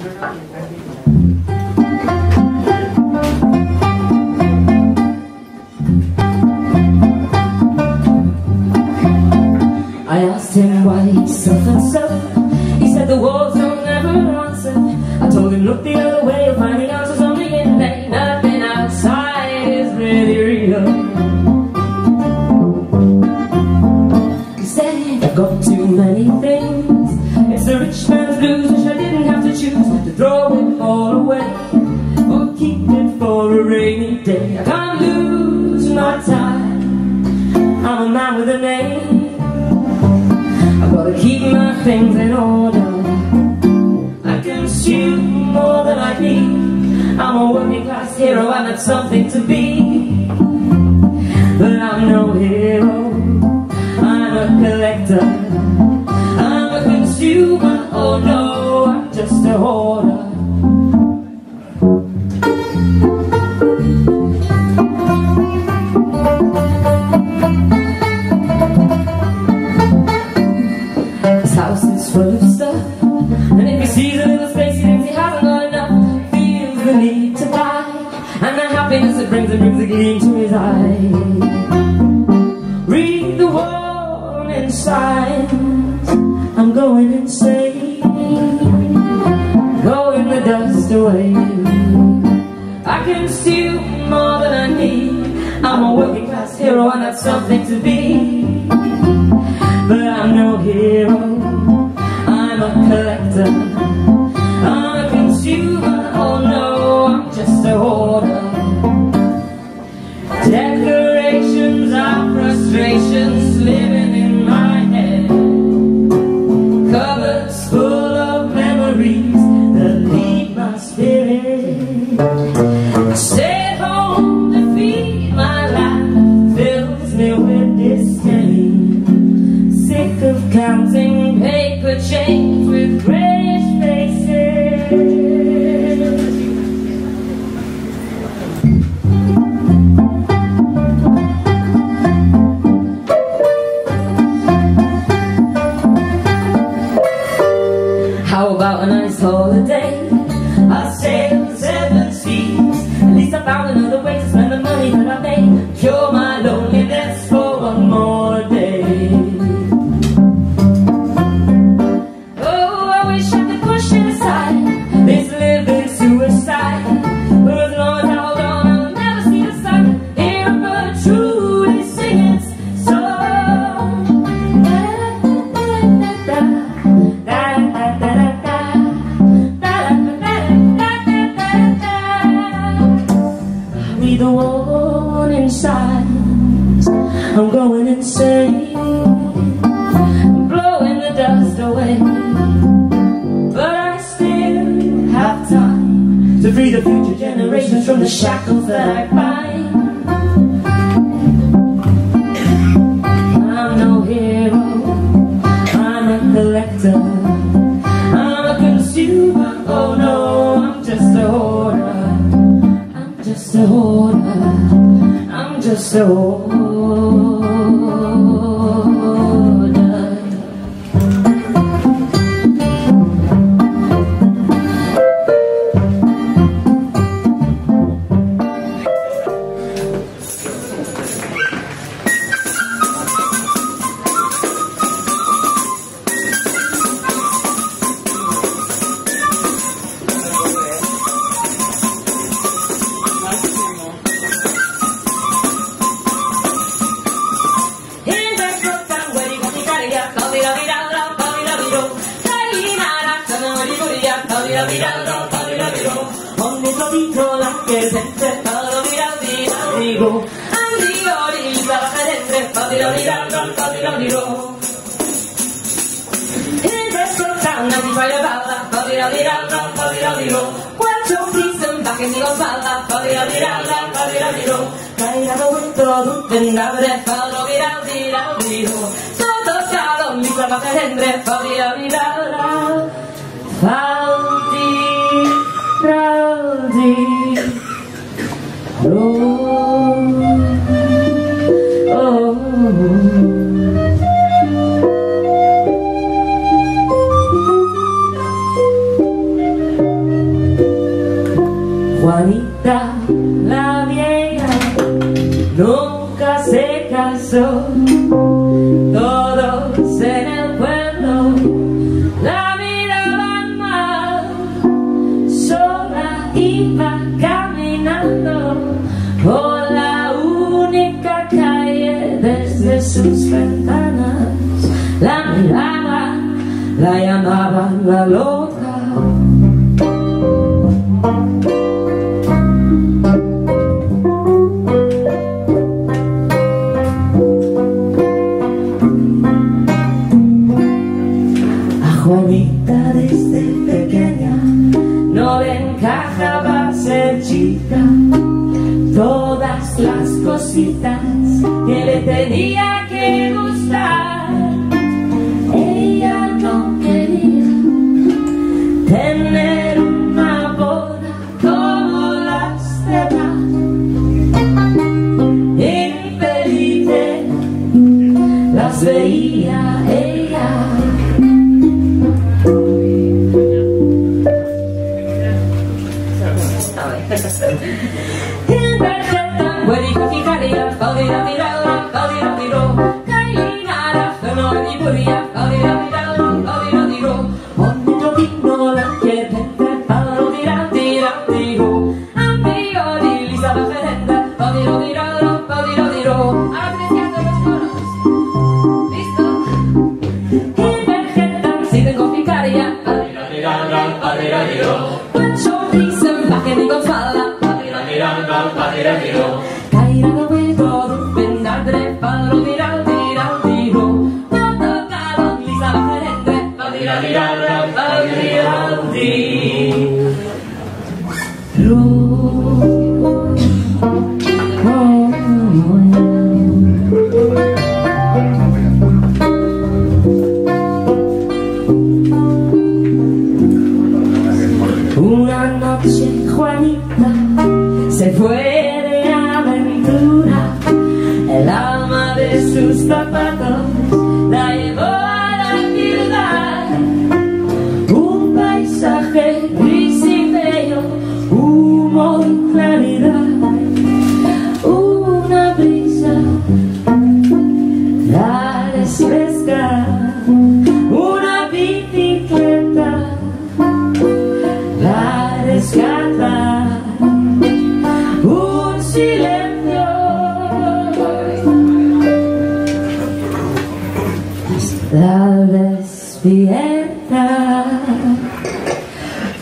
I asked him why he suffered so. He said the walls don't ever answer. I told him look the other way, you'll find the answers only in there. Nothing outside is really real. He said I've got too many things. It's a rich man's blues, which I didn't have to choose. To throw it all away or keep it for a rainy day. I can't lose my time, I'm a man with a name. I've got to keep my things in order. I consume more than I need. I'm a working class hero, I'm not something to be. But I'm no hero, I'm a collector. I'm a consumer, oh no, I'm just a hoarder. House is full of stuff, and if he sees a little space he thinks he hasn't got enough. Feels the need to buy, and the happiness it brings a gleam to his eye. Read the warning signs, I'm going insane. Blowing the dust away, I consume more than I need. I'm a working class hero, and that's something to be. But I'm no hero, I'm a collector. I'm a consumer, oh no, I'm just a hoarder. Declarations are frustrations living in my head. Cupboards full of memories that lead my spirit. I stay at home to feed my life, fills me with disdain. Sick of counting paper chains with grayish faces. How about a nice holiday? I'll sail 7 seas. At least I found another way to spend the money that I made. Cure my loneliness for one more day. This living suicide, but as long as I hold on, I'll never see the sun. Hear a bird truly sing its song. Read the warning signs, I'm going insane. I'm blowing the dust away. To free the future generations from the shackles that I bind. I'm no hero, I'm a collector. I'm a consumer, oh no, I'm just a hoarder. I'm just a hoarder, I'm just a hoarder. Ogni tua piccola che sente dico Andiori, stava cadente in questo canna ti fai la balla quanto ti sembra che mi lo salla dai la momento tutto in davvero todo calo mi stava cadente Rowdy, oh. Juanita la vieja nunca se casó. Todos en el pueblo la miraban mal, sola iba caminando por la única calle. Desde sus ventanas la miraban, la llamaban la loca. Juanita desde pequeña no le encajaba ser chica. Todas las cositas que le tenía que gustar, ella no quería tener una boda como las demás. Infelices las veía ella. Una noche Juanita se fue de aventura, el alma de sus zapatos la llevó a la ciudad. Un paisaje gris y bello, humo y claridad, una brisa la refresca, una bicicleta la rescata, un silencio la despierta.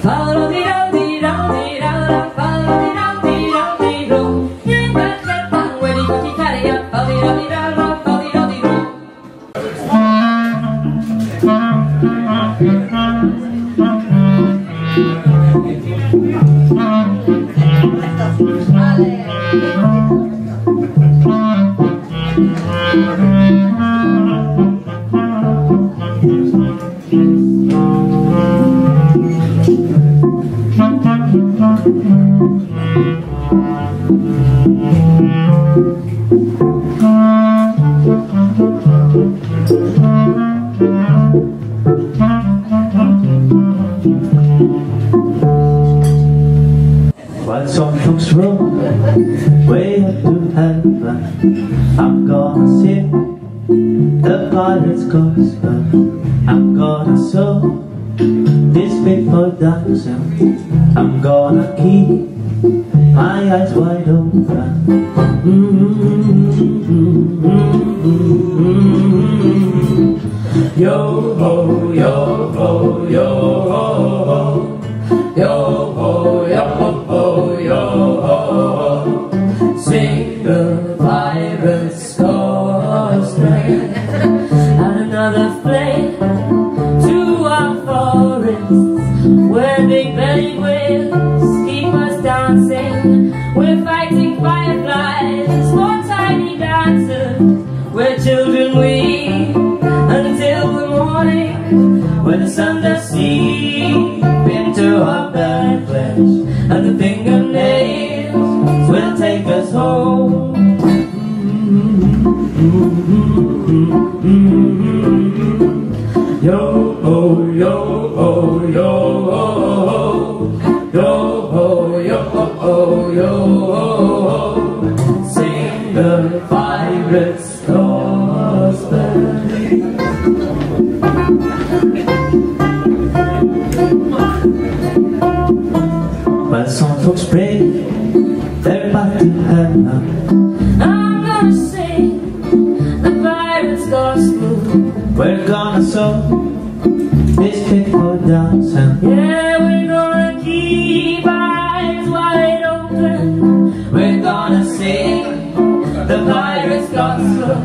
Follow the road, the road, the road, follow the road, the road, the road. You better get down when you go to carry up. Follow the road, the road, follow the road, the road. When something's wrong, way up to heaven, I'm gonna sing the pirate's gospel. I'm gonna sew these people dancing. I'm gonna keep my eyes wide open. Yo ho, yo ho, yo ho, yo ho, yo ho, yo ho. Sing the pirate's gospel and another flame to our forests, where big belly whales keep us dancing. We're fighting fireflies for tiny dancers, where children weep until the morning, when the sun does seep into our bad flesh, and the fingernails will take us home. Yo ho, yo ho, yo ho, yo ho, yo ho. While some folks pray they're about to have now. I'm gonna sing the pirate's gospel. We're gonna sow this faithful dance, and yeah, we're gonna keep our eyes wide open. We're gonna sing the pirate's gospel.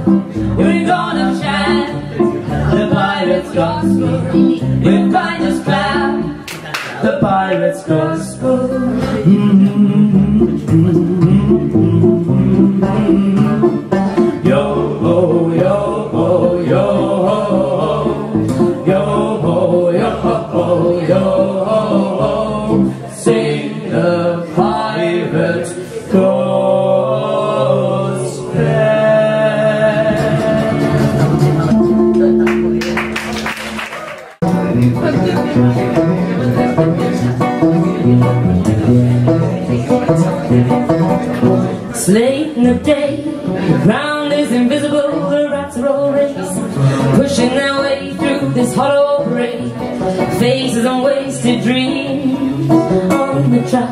We're gonna chant the pirate's gospel. We'll find us clap the pirate's gospel. Yo ho, yo ho, yo ho, yo ho, yo ho, yo ho. Sing the pirate's gospel. It's late in the day, the ground is invisible, the rats are all racing, pushing their way through this hollow parade. Faces and wasted dreams on the track.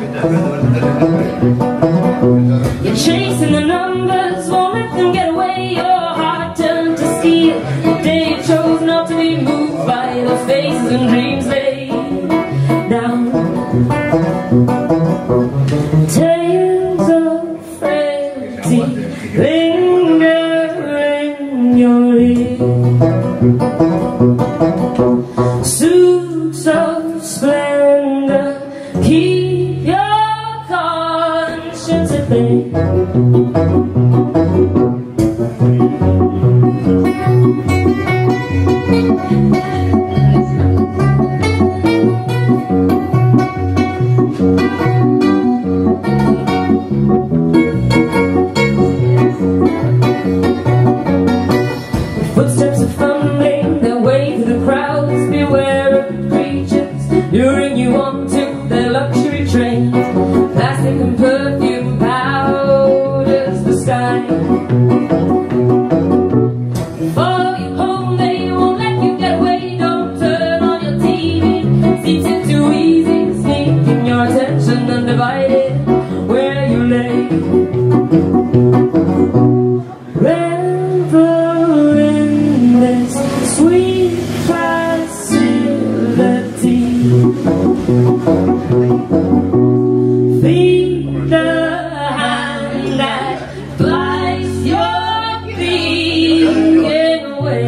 You're chasing the numbers, won't let them get away. Your heart turned to steel the day you chose not to be moved by those faces and dreams laid down. Tales of frailty linger in your ear. Suits of splendor keep your conscience at bay. Footsteps are fumbling their way through the crowds. Beware of the creatures luring you onto their luxury train. Plastic and perfume powders the sky. Follow you home, they won't let you get away. Don't turn on your TV, seems it too easy. Sneaking your attention undivided where you lay. Revel in this sweet facility. Feed the hand that flies your being away.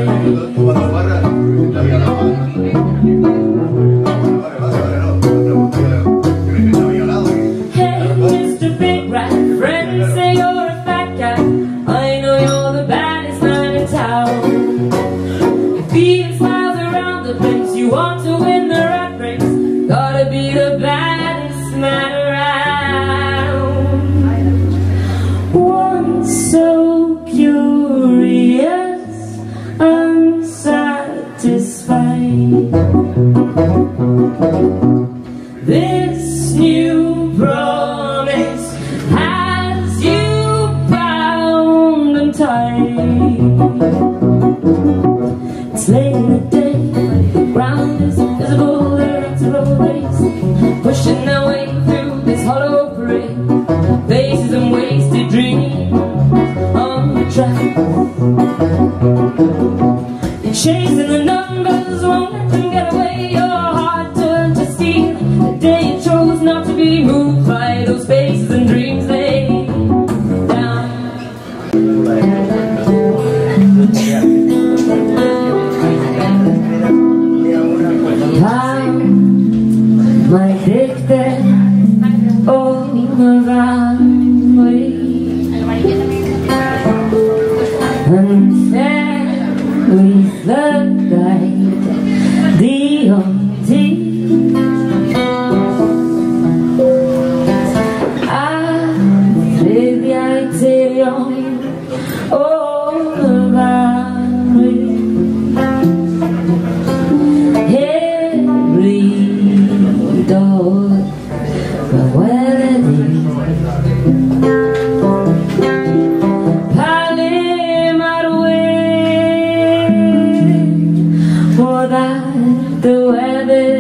Hey, Mr. Big Rat, friends say you're a fat cat. I know you're the baddest man in town. Your feet smiles around the place. You want to win the rat race. Gotta be the baddest man around. Once so curious, unsatisfied. This new promise has you bound and tied. It's late in the day, the ground is invisible, the rats are all racing, pushing their way through this hollow parade. Faces and wasted dreams on the track. You're chasing the numbers, won't let them get away. Your heart turned to steel the day you chose not to be moved by those faces and dreams laid down. Time might dictate all around me, and there with the guide, the empty. I feel the Italian all around me. Every door, but where it is, piling my way, for that the weather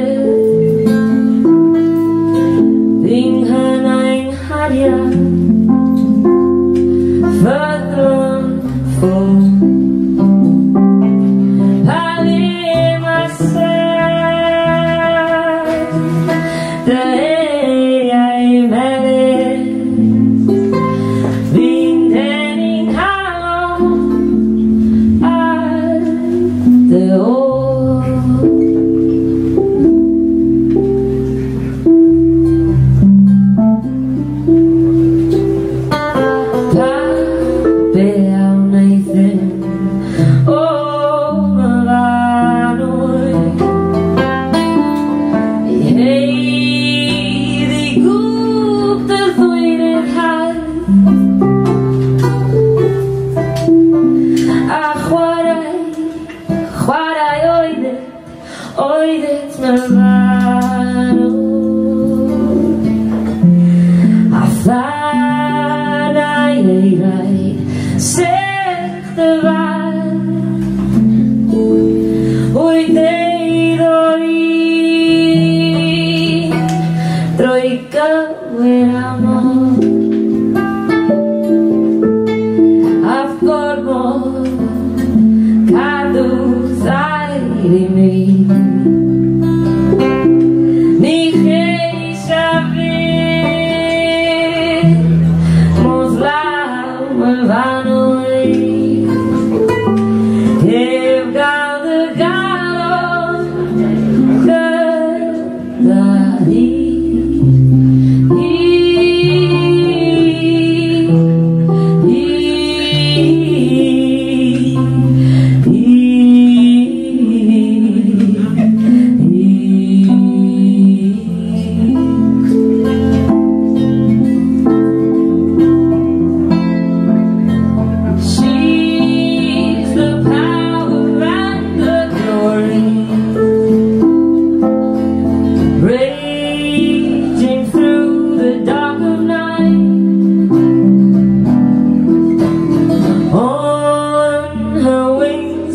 day I met it, been standing alone at the door. Veo Nathan, oh Milano, hey, die gute Freundheit. Ach, what I oidet Milano. I thought I zegt de waarheid, ooit deed oí, troika weer amor, afkormo, kadu zairi mi, ni geisha vir, mozlau melvano.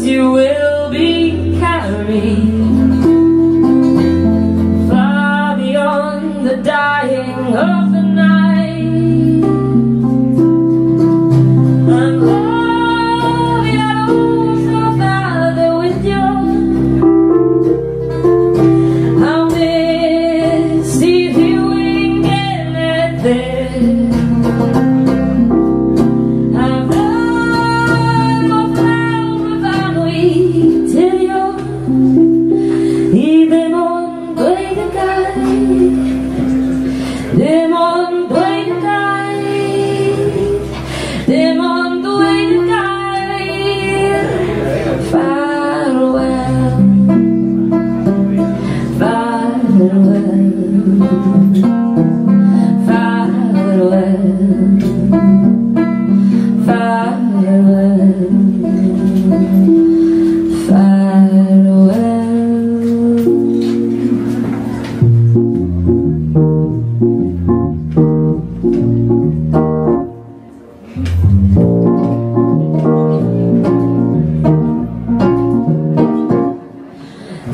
You will be carried far beyond the dying of the night, and voy a soltarte with you. I'll miss if you ain't getting there.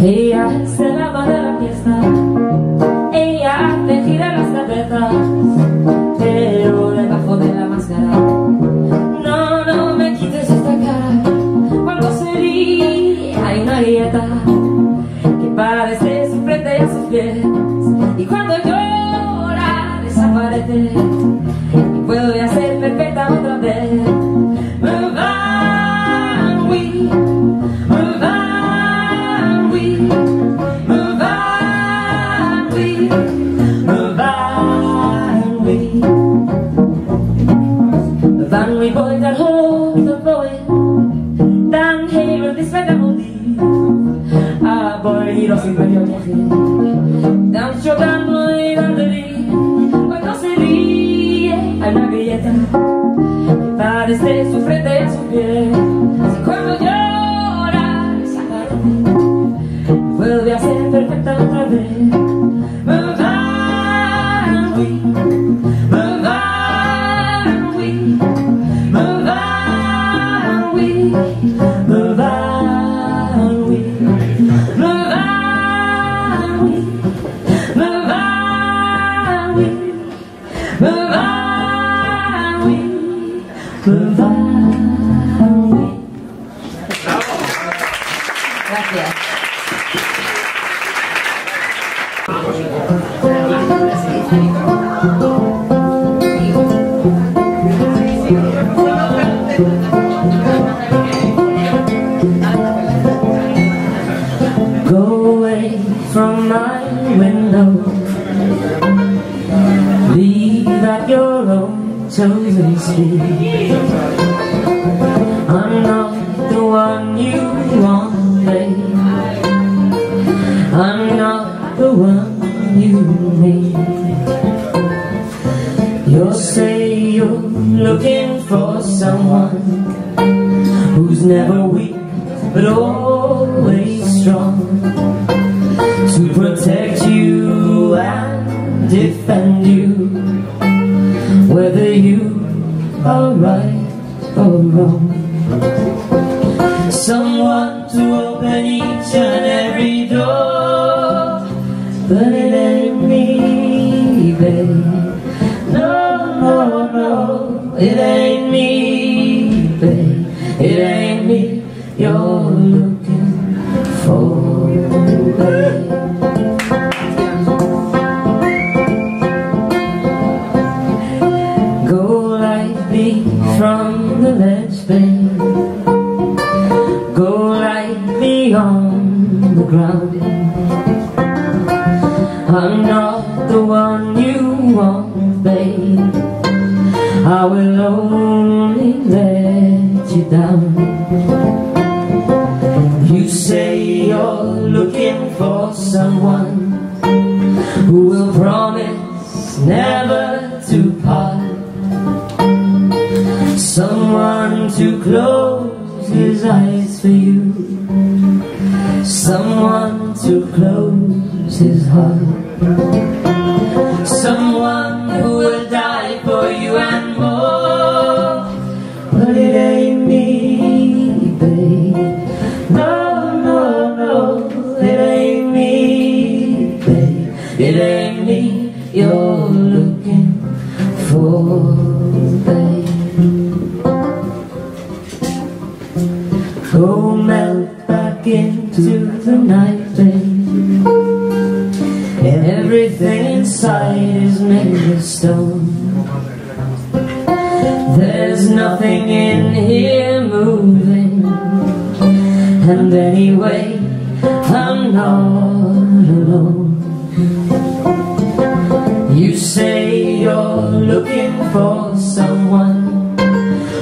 Ella es el alma de la fiesta, ella hace girar las cabezas, pero debajo de la máscara no me quites esta cara. Cuando se ríe hay una grieta que parece su frente y sus pies, y cuando llora desaparece y puedo hacer perfecta otra vez. Van vi boy där hårt boy, dan hemel det svägar mot dig. Ah boy, lo sin medio viaje, dan jugando y dando ri. Cuando se ríe hay una grieta que parece su frente y su piel. Si cuando llora desaparece, vuelve a ser perfecta otra vez. Gracias. your own chosen speed. I'm not the one you want, babe. I'm not the one you need. You say you're looking for someone who's never weak but always strong, to protect you and defend you, whether you are right or wrong. Someone to open each and every door, but it ain't me, babe. No, no, no, it ain't me, babe. It ain't me you're looking for, babe. Go lightly from the ledge, babe. Go lightly on the ground. I'm not the one you want, babe. I will only let you down. You say you're looking for someone who will promise never to part, someone to close his eyes for you, someone to close his heart, someone who will die for you and more. But it ain't me, babe. No, no, no, it ain't me, babe. It ain't me you're looking for, babe. Go melt back into the night, babe. Everything inside is made of stone. There's nothing in here moving, and anyway, I'm not alone. You say you're looking for someone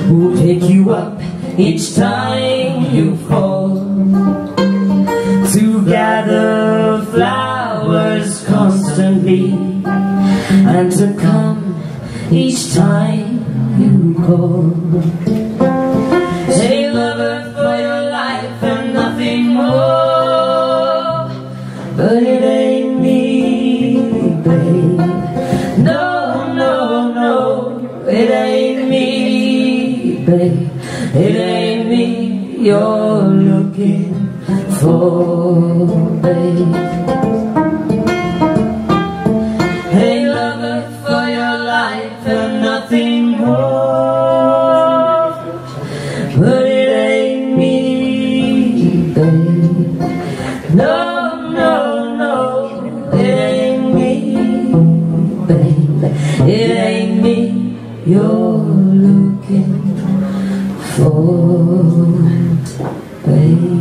who'll pick you up each time you fall, to gather flowers constantly, and to come each time you call. Say lover for your life and nothing more. But it ain't me, babe. No, no, no, it ain't me, babe. It ain't me you're looking for, babe. Hey lover for your life and nothing more. But it ain't me, babe. No, no, no, it ain't me, babe. It ain't me you're looking for, babe.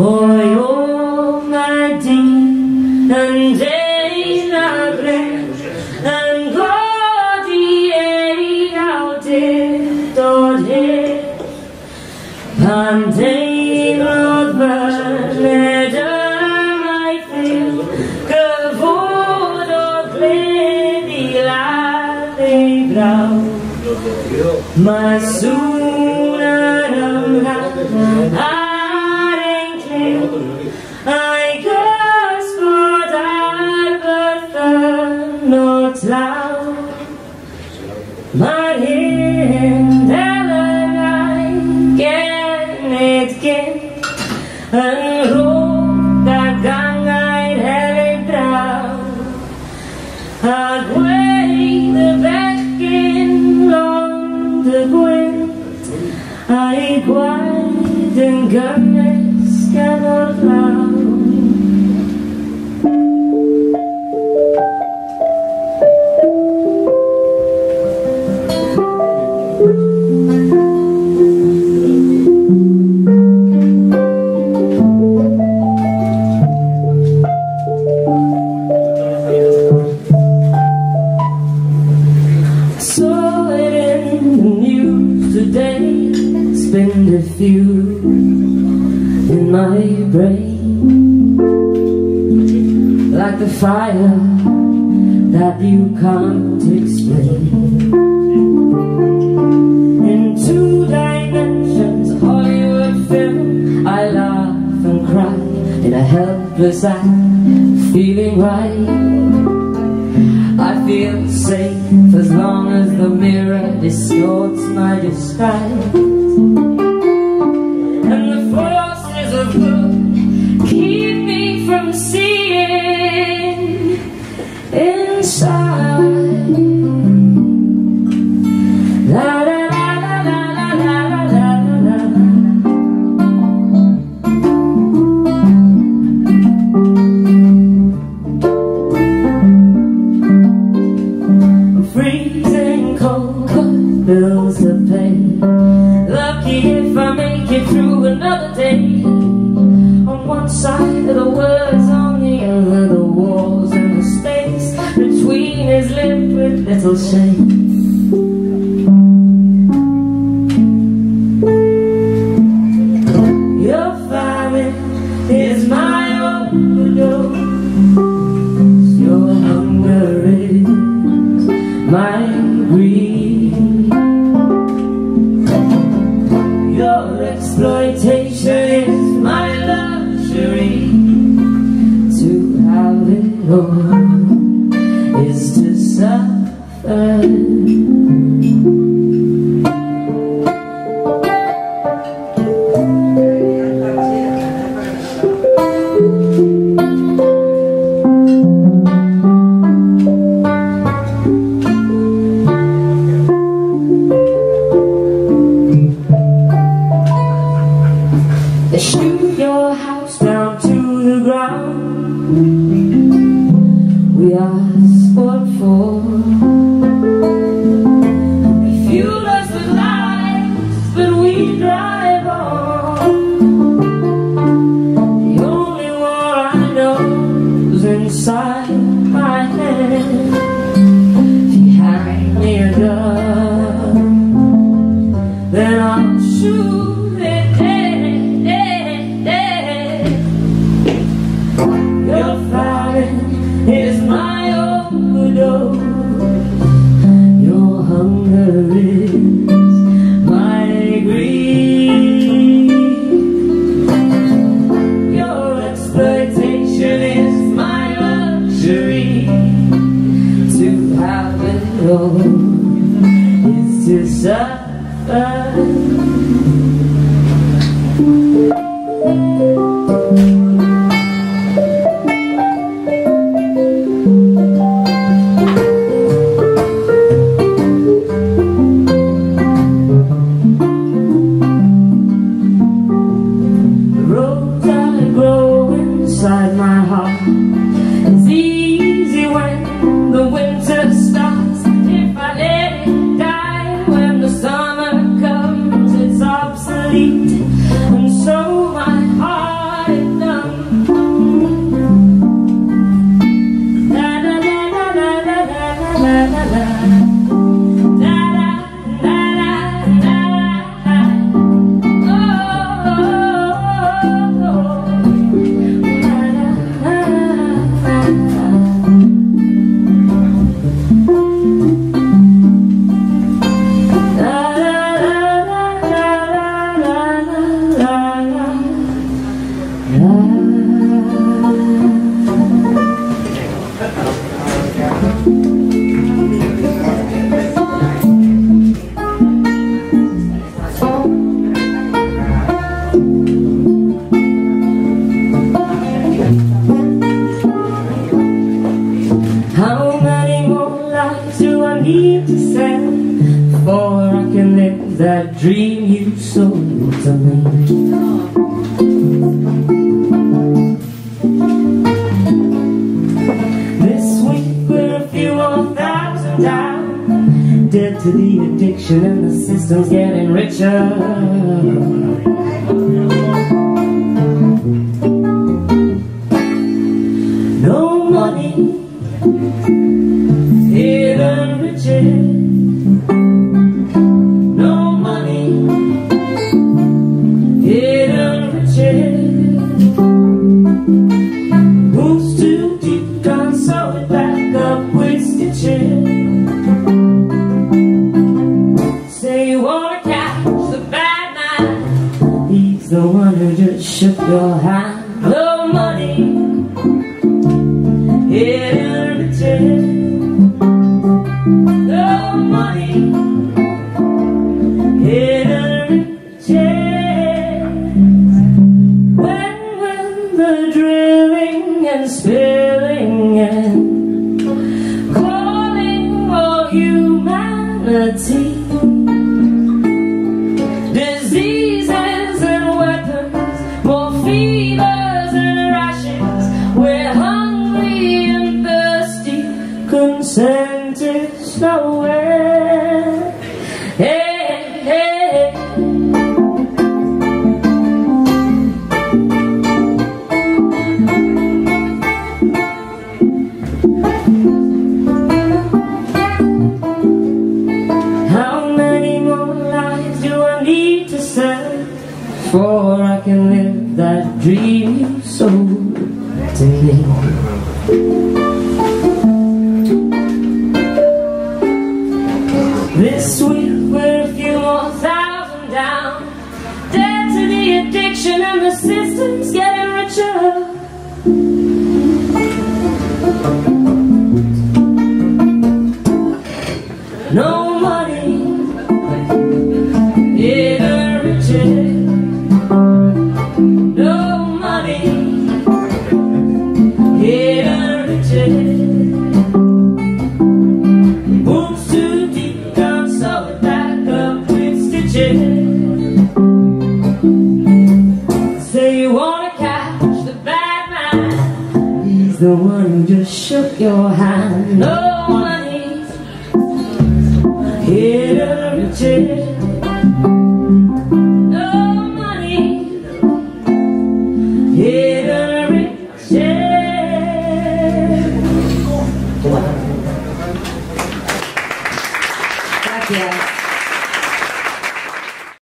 Oi, oh, my dear, and day na glen, and God, the out it, dot it, and day not bad, I feel, gavod of lady, lady, brown, my soon, I guess for that, but not loud. My hand, I get it, and roll that gang I'd have it down. I'd wait the back in long the gwen. I quiet and gunness cannot loud. with you in my brain, like the fire that you can't explain. In 2 dimensions, Hollywood film, I laugh and cry in a helpless act, feeling right. I feel safe as long as the mirror distorts my disguise, and the forces of good keep me from seeing inside. La la la la la la la la la. I'm freezing cold, but bills to pay. Lucky if I make it through another day. On one side of the words, on the other the walls, and the space between is lit with little shade. Your famine is my overdose. Your hunger is my greed. Your exploitation is my luxury. To have it all is to suffer. They shoot your house down to the ground. We ask what for. They fuel us with lies, but we drive on. The only war I know is inside my head. If you hand me a gun, then I'll shoot it dead. Your famine is my overdose. Your hunger is my greed. Your exploitation is my luxury. To have it all is to suffer. Inside my heart, it's easy when the winter starts. If I let it die when the summer comes, it's obsolete, and so my heart is numb. La la la la la la la la la la. How many more lives do I need to sell before I can live that dream you sold to me? This week we're a few more thousand down, dead to the addiction, and the system's getting richer. No money, hidden riches. No money, shook your hand. No money, hidden riches. No money, hidden riches. When will the drilling and spilling and calling all humanity? Diseases and weapons, more fevers and rashes. We're hungry and thirsty, consent is nowhere. Hey, hey. How many more lives do I need to sell before I can live that dream you sold to me? This week we're a few more thousand down, dead to the addiction and the system's getting richer. No money, hidden riches. No money, hidden riches. Wounds too deep, can't sew it back up with stitches. Say you wanna catch the bad man, he's the one who just shook your hand. No money, hidden riches.